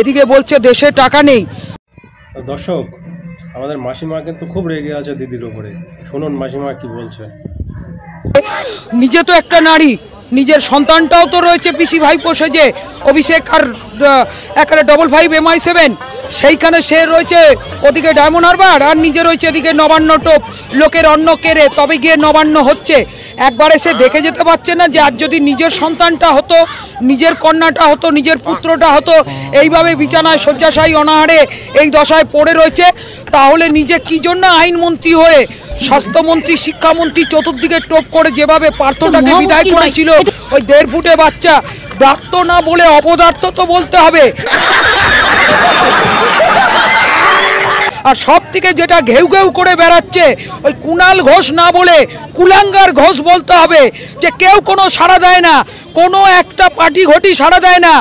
এদিকে বলছে দেশে টাকা নেই। দর্শক, আমাদের মাসিমা কিন্তু খুব রেগে আছে দিদির উপরে। শুনুন মাসিমা কি বলছে। নিজে তো একটা নারী, নিজের সন্তানটাও তো রয়েছে পিসি ভাইপো সেজে, অভিষেক আর একেবারে 55 MI7, সেইখানে সে রয়েছে ওদিকে ডায়মন্ড হারবার, আর নিজে রয়েছে এদিকে নবান্ন টোপ। লোকের অন্ন কেড়ে তবে গিয়ে নবান্ন হচ্ছে। একবার এসে দেখে যেতে পারছে না যে আজ যদি নিজের সন্তানটা হতো, নিজের কন্যাটা হতো, নিজের পুত্রটা হতো, এইভাবে বিছানায় শয্যাশায়ী অনাহারে এই দশায় পড়ে রয়েছে, তাহলে নিজে কি জন্য আইনমন্ত্রী হয়ে স্বাস্থ্যমন্ত্রী, শিক্ষামন্ত্রী চতুর্দিকে টোপ করে যেভাবে পার্থটাকে বিদায় করেছিল, ওই 1.5 ফুটে বাচ্চা ব্রাত্য না বলে অপদার্থ তো বলতে হবে। আর সব থেকে যেটা ঘেউ ঘেউ করে বেড়াচ্ছে, ওই কুণাল ঘোষ না বলে কুলাঙ্গার ঘোষ বলতে হবে। যে কেউ কোনো সাড়া দেয় না, কোনো একটা পার্টি ঘটি সাড়া দেয় না।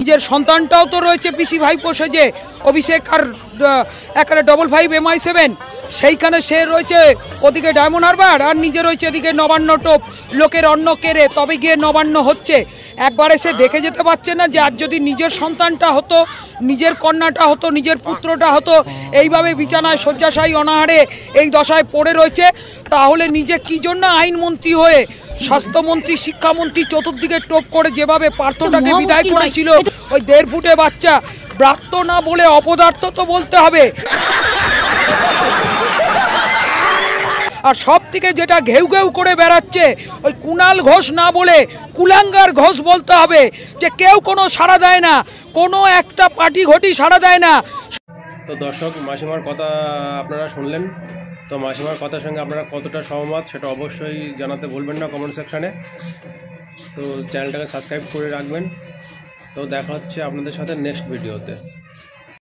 নিজের সন্তানটাও তো রয়েছে পিসি ভাইপো সেজে, অভিষেক আর একেবারে 55 MI7, সেইখানে সে রয়েছে ওদিকে ডায়মন্ড হারবার, আর নিজে রয়েছে এদিকে নবান্ন টোপ। লোকের অন্ন কেড়ে তবে গিয়ে নবান্ন হচ্ছে। একবার এসে দেখে যেতে পারছে না যে আজ যদি নিজের সন্তানটা হতো, নিজের কন্যাটা হতো, নিজের পুত্রটা হতো, এইভাবে বিছানায় শয্যাশায়ী অনাহারে এই দশায় পড়ে রয়েছে, তাহলে নিজে কি জন্য আইনমন্ত্রী হয়ে স্বাস্থ্যমন্ত্রী, শিক্ষামন্ত্রী চতুর্দিকে টোপ করে যেভাবে পার্থটাকে বিদায় করেছিল, ওই 1.5 ফুটে বাচ্চা ব্রাত্য না বলে অপদার্থ তো বলতে হবে। আর সব থেকে যেটা ঘেউ ঘেউ করে বেড়াচ্ছে, ওই কুণাল ঘোষ না বলে কুলাঙ্গার ঘোষ বলতে হবে। যে কেউ কোনো সাড়া দেয় না, কোনো একটা পার্টি ঘটি সাড়া দেয় না। তো দর্শক, মাসিমার কথা আপনারা শুনলেন। তো মাসিমার কথার সঙ্গে আপনারা কতটা সহমত সেটা অবশ্যই জানাতে ভুলবেন না কমেন্ট সেকশানে। তো চ্যানেলটাকে সাবস্ক্রাইব করে রাখবেন। তো দেখা হচ্ছে আপনাদের সাথে নেক্সট ভিডিওতে।